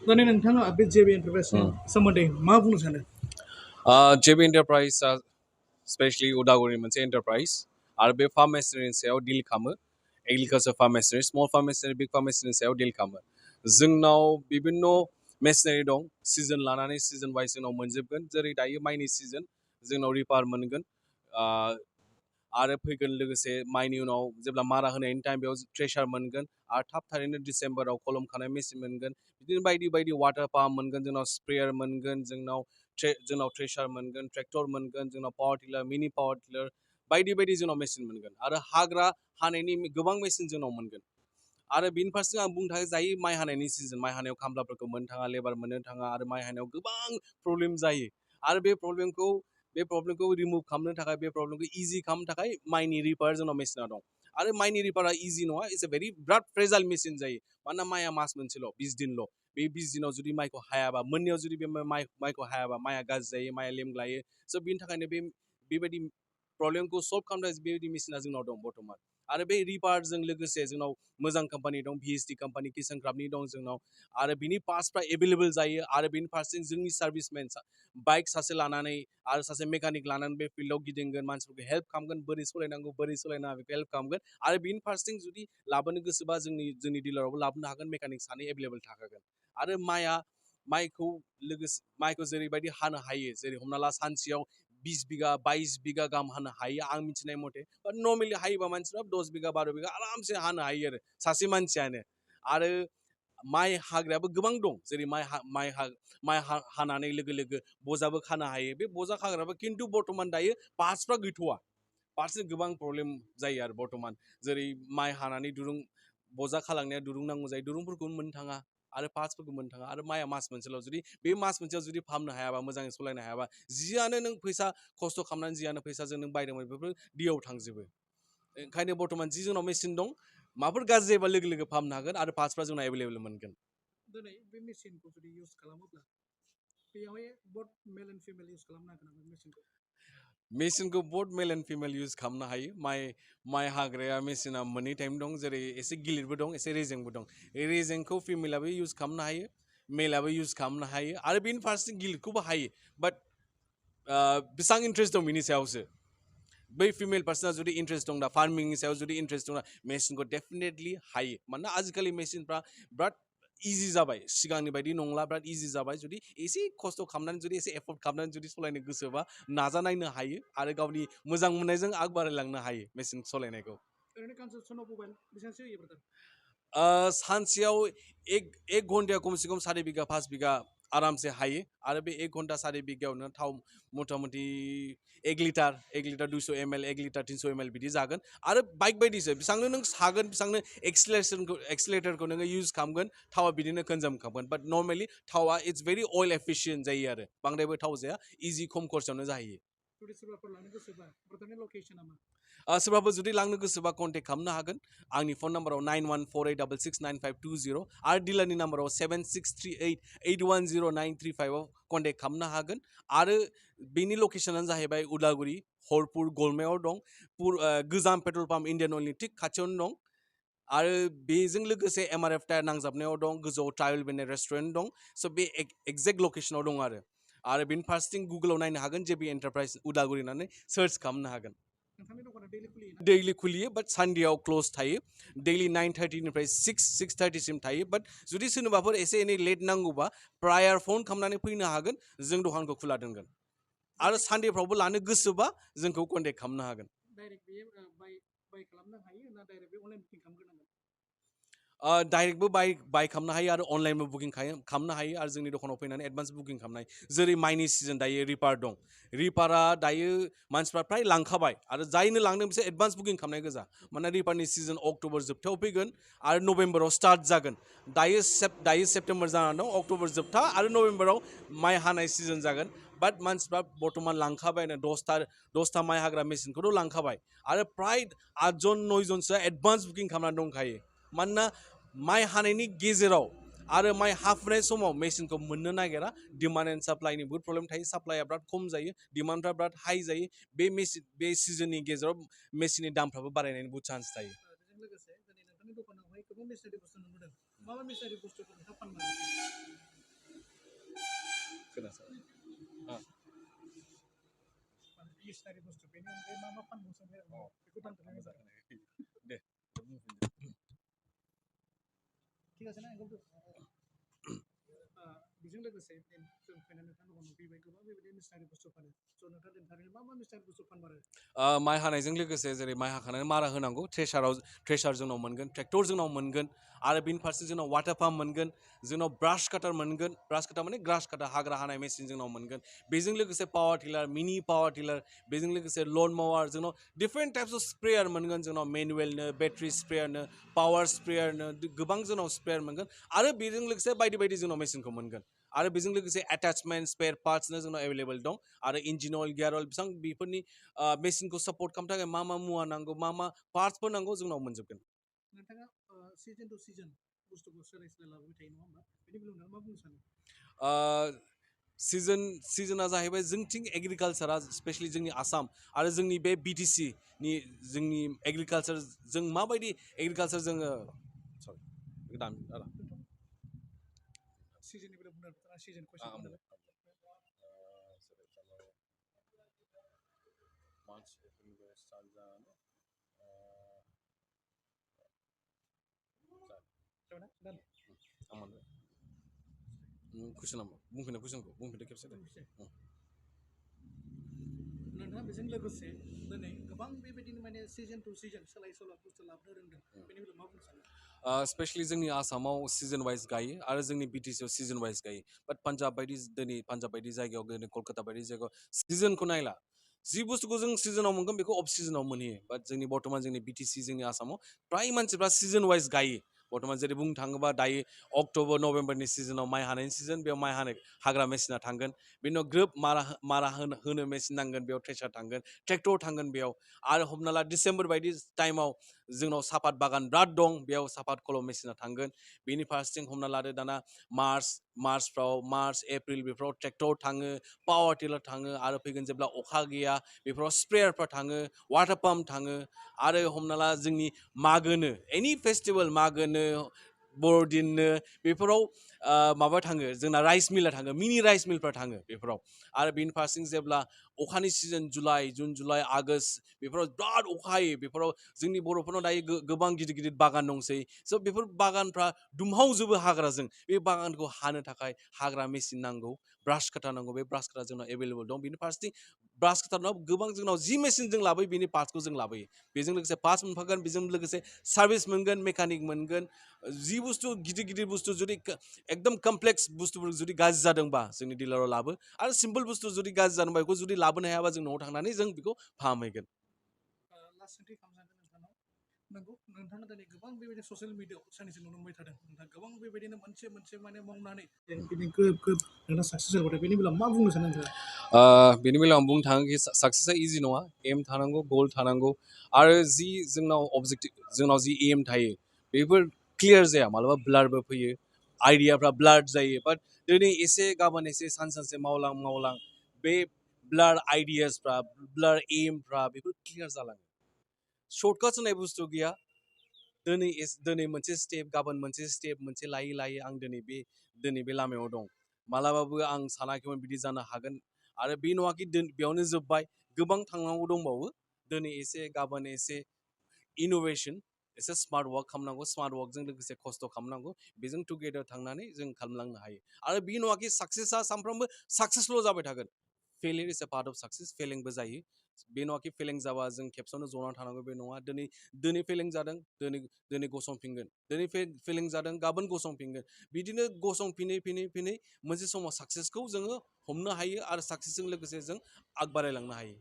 दिनै नोंथाङा बे जेबि एन्टारप्राइजनि सोमोन्दै मा बुंनो सानो? जेबि एन्टारप्राइजआ स्पेशलि उदालगुरि मोनसे एन्टारप्राइज आरो बे फार्म मेसिननि सायाव डिल खालामो agriculture farm machinery small farm machinery big farm मेसिननि सायाव डिल खालामो जोंनाव बिभिन्न मेसिनारि दं सिजन लानानै सिजन वाइज जोंनाव मोनजोबगोन जेरै दायो माइनि सिजन जोंनाव रिपार मोनगोन आरो फैगोन लोगोसे माइनि उनाव जेब्ला मारा होनायनि टाइम बेयाव थ्रेसार मोनगोन आरो थाब थारैनो डिसेम्बराव कलम खानाय मेसिन मोनगोन बिदिनो बायदि बायदि वाटार पाम्प मोनगोन जोंनाव स्प्रेयार मोनगोन जोंनाव थ्रेसार मोनगोन ट्रेक्टर मोनगोन जोंनाव पावार टिलार मिनि पावार टिलार बायदि बायदि जोंनाव मेसिन मोनगोन आरो हाग्रा हानायनि गोबां मेसिन जोंनाव मोनगोन आरो बिनि फारसे आं बुंनो थाङो जायो माइ हानायनि सिजन माइ हानायाव खामलाफोरखौ मोननो थाङा लेबार मोननो थाङा आरो माइ हानायाव गोबां प्रब्लेम जायो आरो बे प्रब्लेमखौ रिमुभ खालामनो थाखाय बे प्रब्लेमखौ इजि खालामनो थाखाय माइनि रिपार जोंनाव मेसिना दं आरो माइनि रिपारा इजि नङा इट्स ए भेरि बिराद फ्रेजाइल मेसिन जायो मानोना माइआ मास मोनसेल' 20 दिनल' बे 20 दिनाव जुदि माइखौ हायाबा मोननायाव जुदि बे माइखौ हायाबा माइआ गाज्रि जायो माइआ लेमग्लायो स' बिनि थाखायनो बेबायदि प्रब्लेमखौ सल्भ खालामनो थाखाय बेबायदि मेसिना जोंनाव दं बर्थमान आरो बे रिपारजों लोगोसे जोंनाव मोजां कम्पानि दं भिएसटि कम्पानि किसान क्राफ्टनि दं जोंनाव आरो बिनि पार्ट्सफ्रा एभेलेबल जायो आरो बिनि फारसे जोंनि सार्भिसमेन बाइक सासे लानानै आरो सासे मेकानिक लानानै बे फिल्डआव गिदिंगोन मानसिफोरखौ हेल्प खालामगोन बोरै सालायनांगौ बोरै सालायनाङा बेखौ हेल्प खालामगोन आरो बिनि फारसेथिं जुदि लाबोनो गोसोबा जोंनि डिलारावबो लाबोनो हागोन मेकानिक सानै एभेलेबल थाखागोन आरो माइखौ जेरैबायदि हानो हायो जेरै हमना ला सानसेयाव 20 बिगा 22 बिगा गाहाम हानो हायो आं मिथिनाय मथे बाट नर्मेलि हायोबा मानसिफ्रा 10 बिगा 12 बिगा आरामसे हानो हायो आरो सासे मानसियानो आरो माइ हाग्रायाबो गोबां दं जेरै माइ हानानै लोगो लोगो बजाबो खानो हायो बे बजा खाग्राबो खिन्थु बर्थमान दायो पार्ट्सफ्रा गैथ'वा पार्ट्सनि गोबां प्रब्लेम जायो आरो बर्थमान जेरै माइ हानानै बजा खालांनाया दुरुं नांगौ जायो दुरुंफोरखौ मोननो थाङा आरो पार्ट्सफोरखौ मोननो थाङा आरो माइआ मास मोनसेल' जुदि बे मास मोनसेयाव जुदि फाहामनो हायाबा मोजाङै सालायनो हायाबा जियानो नों फैसा खस्थ' खालामनानै जियानो फैसाजों नों बायदोंमोन बेफोर दैयाव थांजोबो ओंखायनो बर्थमान जि जोंनाव मेसिन दं माबाफोर गाज्रि जायोबा लोगो लोगो फाहामनो हागोन आरो पार्ट्सफ्रा जोंना एभेलेबल मोनगोन दिनै बे मेसिनखौ जुदि इउज खालामोब्ला बेयावहाय बथ मेल एन्ड फिमेल इउज खालामनो हागोन नामा मेसिनखौ बथ मेल एन्ड फिमेल इउज खालामनो हायो माइ हाग्राया मेसिना मोननै टाइम दं जेरै एसे गिलिरबो दं एसे रेजेंबो दं रेजेंखौ फिमेलाबो इउज खालामनो हायो मेलाबो इउज खालामनो हायो आरो बेनि फारसे गिलिरखौबो हायो बाट बेसेबां इन्ट्रेस्ट दं बिनि सायावसो बै फिमेल पार्सना जुदि इन्ट्रेस्ट दं दा फार्मिंनि सायाव जुदि इन्ट्रेस्ट दं मेसिनखौ डेफिनेटलि हायो मानोना आजिखालि मेसिनफ्रा बिराद इजि जाबाय सिगांनि बायदि नंला बिराद इजि जाबाय जुदि एसे खस्थ' खालामनानै जुदि एसे एफर्ट खालामनानै जुदि सालायनो गोसोबा नाजानायनो हायो आरो गावनि मोजां मोननायजों आग बारायलांनो हायो मेसिन सालायनायखौ सानसेयाव एक घन्टायाव खमसे खम 4 बिगा 5 बिगा आरामसे हायो आरो बे 1 घन्टा 4 बिगायावनो थाव मथा मथि 1 लिटार 200 ml 1 लिटार 300 ml बिदि जागोन आरो बाइक बायदिसो बेसेबांनो नों सागोन बेसेबांनो एक्सिलेटरखौ नोङो इउज खालामगोन थावा बिदिनो कनजाम खालामगोन बाट नर्मेलि थावा इट्स भेरि अइल एफिसियेन्ट जायो आरो बांद्रायबो थाव जाया इजि खम खरसायावनो जाहैयो सोरबाफोर जुदि लांनो गोसोबा कन्टेक्ट खालामनो हागोन आंनि फन नाम्बाराव 9148669520 आरो डिलारनि नाम्बाराव 7638810935 कन्टेक्ट खालामनो हागोन आरो बेनि लकेसनानो जाहैबाय उदालगुरि हरपुर गलमायाव दं गोजाम पेट्रल पाम्प इन्डियान अइलनि थिक खाथियावनो दं आरो बेजों लोगोसे एमआरएफ टायार नांजाबनायाव दं गोजौआव ट्रायबेल बेन्ड रेस्टुरेन्ट दं स' बे एक्जेक्ट लकेसनाव दं आरो बेनि फारसेथिं गुगोलाव नायनो हागोन जेबि एन्टारप्राइज उदालगुरि होननानै सार्च खालामनो हागोन दैलि खुलियो बाट सानडेआव क्ल'ज थायो दैलि 9:30निफ्राय 6:30सिम थायो बाट जुदि सोरनोबाफोर एसे एनै लेट नांगौबा प्रायर फन खालामनानै फैनो हागोन जों दखानखौ खुला दोनगोन आरो सानडेफ्रावबो लानो गोसोबा जोंखौ कन्टेक्ट खालामनो हागोन डाइरेक्टबो बाय खालामनो हायो आरो अनलाइनबो बुकिं खालामनो हायो आरो जोंनि दखानाव फैनानै एडभान्स बुकिं खालामनो हायो जेरै माइनि सिजन दायो रिपार दं रिपारा दायो मानसिफ्रा फ्राय लांखाबाय आरो जायनो लांदों बिसोर एडभान्स बुकिं खालामनाय गोजा मानोना रिपारनि सिजन अक्ट'बर जोबथायाव फैगोन आरो नभेम्बराव स्टार्ट जागोन दायो सेप्तेम्बर जानानै दं अक्ट'बर जोबथा आरो नभेम्बराव माइ हानाय सिजन जागोन बाट मानसिफ्रा बर्थमान लांखाबायनो 10टा माइ हाग्रा मेसिनखौथ' लांखाबाय आरो फ्राय 8 9जनसोआ एडभान्स बुकिं खालामनानै दंखायो मानोना माइ हानायनि गेजेराव आरो माइ हाफुनाय समाव मेसिनखौ मोननो नागिरा डिमान्ड एन्ड साप्लाइनि बहुत प्रब्लेम थायो साप्लाइआ बिराद खम जायो डिमान्डफ्रा बिराद हाई जायो बे सिजननि गेजेराव मेसिननि दामफ्राबो बारायनायनि बहुत चान्स थायो मिशनारि बुस्थु बेनि अनगायै मा फानबावो बेखौ दान्थ'नाय जागोन दे ঠিক আছে না बेजों लोगोसे जों फैनानै नोंथांनि दखानाव फैबाय गोबां बेबायदि मिशनारि बुस्थु फानो स' नोंथाङा थारैनो मा मिशनारि बुस्थु फानमारो माइ हानायजों लोगोसे जेरै माइ हाखानानै मारा होनांगौ थ्रेसार जोंनाव मोनगोन ट्रेक्टर जोंनाव मोनगोन आरो बिनि फारसे जोंनाव वाटार पाम्प मोनगोन जोंनाव ब्राश काटार मोनगोन ब्राश काटार माने ग्रास काटार हाग्रा हानाय मेसिन जोंनाव मोनगोन बेजों लोगोसे पावार टिलार मिनि पावार टिलार बेजों लोगोसे लन मावार जोंनाव डिफारेन्ट टाइप्स अफ स्प्रेयार मोनगोन जोंनाव मेनुवेलनो बेटारि स्प्रेयारनो पावार स्प्रेयारनो गोबां जोंनाव स्प्रेयार मोनगोन आरो बेजों लोगोसे बायदि बायदि जोंनाव मेसिनखौ मोनगोन आरो बेजों लोगोसे एटाचमेन्ट स्पेयार पार्ट्सनो जोंनाव एभेलेबल दं आरो इन्जिन अइल गियार अइल बेफोरनि मेसिनखौ सापर्ट खालामनो थाखाय मा मुवा नांगौ मा पार्ट्सफोर नांगौ जोंनाव मोनजोबगोन नोंथाङा सिजन टु सिजन बुस्थुखौ सोलाय लाबोबाय थायो नङा होमबा बेनि बेलायाव नोंथाङा मा बुंनो सानो सिजोना जाहैबाय जोंथिं एग्रिकालसारा स्पेशलि जोंनि आसाम आरो जोंनि बे बिटिसि नि जोंनि एग्रिकालसार जों माबायदि एग्रिकालसार जोङो सिजननि बेलायाव बुंनो नोंथाङा सिजन कुइसन खालामदों मार्च एप्रिलनिफ्राय स्टार्ट जानानै कुइसना बुंफिनदो कुइसनखौ बुंफिनदो खेबसे दे नोंथाङा बेजों लोगोसे दिनै गोबां बेबायदिनो माने सिजन टु सिजन सोलाय सोल' बुस्थु लाबोनो रोंदों बेनि बेलायाव मा बुंनो सानो स्पेशलि जोंनि आसामाव सिजन वाइज गायो आरो जोंनि बिटिसिआव सिजन वाइज गायो बाट पान्जाब बायदि जायगायाव दिनै कलकाता बायदि जायगायाव सिजनखौ नायला जि बुस्थुखौ जों सिजनाव मोनगोन बेखौ अफ सिजनाव मोनहैयो बाट जोंनि बर्तमान जोंनि बिटिसि जोंनि आसामाव फ्राय मानसिफ्रा सिजन वाइज गायो बर्तमान जेरै बुंनो थाङोबा दायो अक्ट'बर नभेम्बरनि सिजनाव माइ हानायनि सिजन बेयाव माइ हाग्रा मेसिना थांगोन बेनि उनाव ग्रोब मारा होनो मेसिन नांगोन बेयाव थ्रेसार थांगोन ट्रेक्टर थांगोन बेयाव आरो हमना ला डिसेम्बर बायदि टाइमाव जोंनाव सापात बागान बिराद दं बेयाव सापात कलम मेसिना थांगोन बेनि फारसेथिं हमना लादो दाना मार्च एप्रिल बेफोराव ट्रेक्टर थाङो पावार टिलार थाङो आरो फैगोन जेब्ला अखा गैया बेफोराव स्प्रेयारफ्रा थाङो वाटार पाम्प थाङो आरो हमना ला जोंनि मागोनो एनि फेस्टिभेल मागोनो बर'दिननो बेफोराव माबा थाङो जोंना राइस मिला थाङो मिनि राइस मिलफ्रा थाङो बेफोराव आरो बेनि फारसेथिं जेब्ला अखानि सिजन जुन जुलाइ आगष्ट बेफोराव बिराद अखा हायो बेफोराव जोंनि बर'फोरनाव दायो गोबां गिदिर गिदिर बागान दंसै स' बेफोर बागानफ्रा दुमहावजोबो हाग्राजों बे बागानखौ हानो थाखाय हाग्रा मेसिन नांगौ ब्रास काटार नांगौ बे ब्रास काटार जोंनाव एभेलेबल दं बेनि फारसेथिं ब्रास काटारनाव गोबां जोंनाव जि मेसिन जों लाबोयो बेनि पार्ट्सखौ जों लाबोयो बेजों लोगोसे पार्ट्स मोनफागोन बेजों लोगोसे सार्भिस मोनगोन मेकानिक मोनगोन जि बुस्थु गिदिर बुस्थु जुदि एकदम कमप्लेक्स बुस्थुफोर जुदि गाज्रि जादोंबा जोंनि डिलाराव लाबो आरो सिम्पल बुस्थु जुदि गाज्रि जादोंबा बेखौ जुदि लाबोनो हायाबा जों न'आव थांनानै जों बेखौ फाहामहैगोन लास्ट सोंथि खालामजागोन नोंथांनाव नंगौ नोंथाङा दिनै गोबां बेबायदि ससियेल मिडियाआव साननैसो नुनो मोनबाय थादों नोंथाङा गोबां बेबायदिनो मोनसे माने मावनानै दिनै गोब नोंथाङा साक्सेस जाबाय बेनि बेलायाव मा बुंनो सानो नोंथाङा बेनि बेलायाव आं बुंनो थाङो कि साक्सेसआ इजि नङा एम थानांगौ गल थानांगौ आरो जि जोंनाव अबजेक्टिभ जोंनाव जि एम थायो बेफोर क्लियार जाया मालाबा ब्लारबो फैयो आइडियाफ्रा ब्लार जायो बाट दिनै एसे गाबोन एसे सानसे मावलां बे ब्लार आइडियासफ्रा ब्लार एमफ्रा बेफोर क्लियार जालाङो सर्टकाट होननाय बुस्थु गैया दिनै मोनसे स्टेप गाबोन मोनसे स्टेप मोनसे लायै आं दिनै बे लामायाव दं मालाबाबो आं सानाखैमोन बिदि जानो हागोन आरो बे नङाखि बेयावनो जोब्बाय गोबां थांनांगौ दंबावो दिनै एसे गाबोन एसे इन'भेसन एसे स्मार्ट वार्क खालामनांगौ स्मार्ट वार्कजों लोगोसे खस्थ' खालामनांगौ बेजों टुगेदार थांनानै जों खालामलांनो हायो आरो बे नङाखि साक्सेसआ सानफ्रोमबो साक्सेसल' जाबाय थागोन failure is a part of success फेलेंबो जायो बे नङाखि फेलें जाबा जों खेबसेयावनो जनानै थानांगौ बे नङा दिनै फेलें जादों दिनै गसंफिनगोन दिनै फेलें जादों गाबोन गसंफिनगोन बिदिनो गसंफिनै मोनसे समाव साक्सेसखौ जोङो हमनो हायो आरो साक्सेसजों लोगोसे जों आग बारायलांनो हायो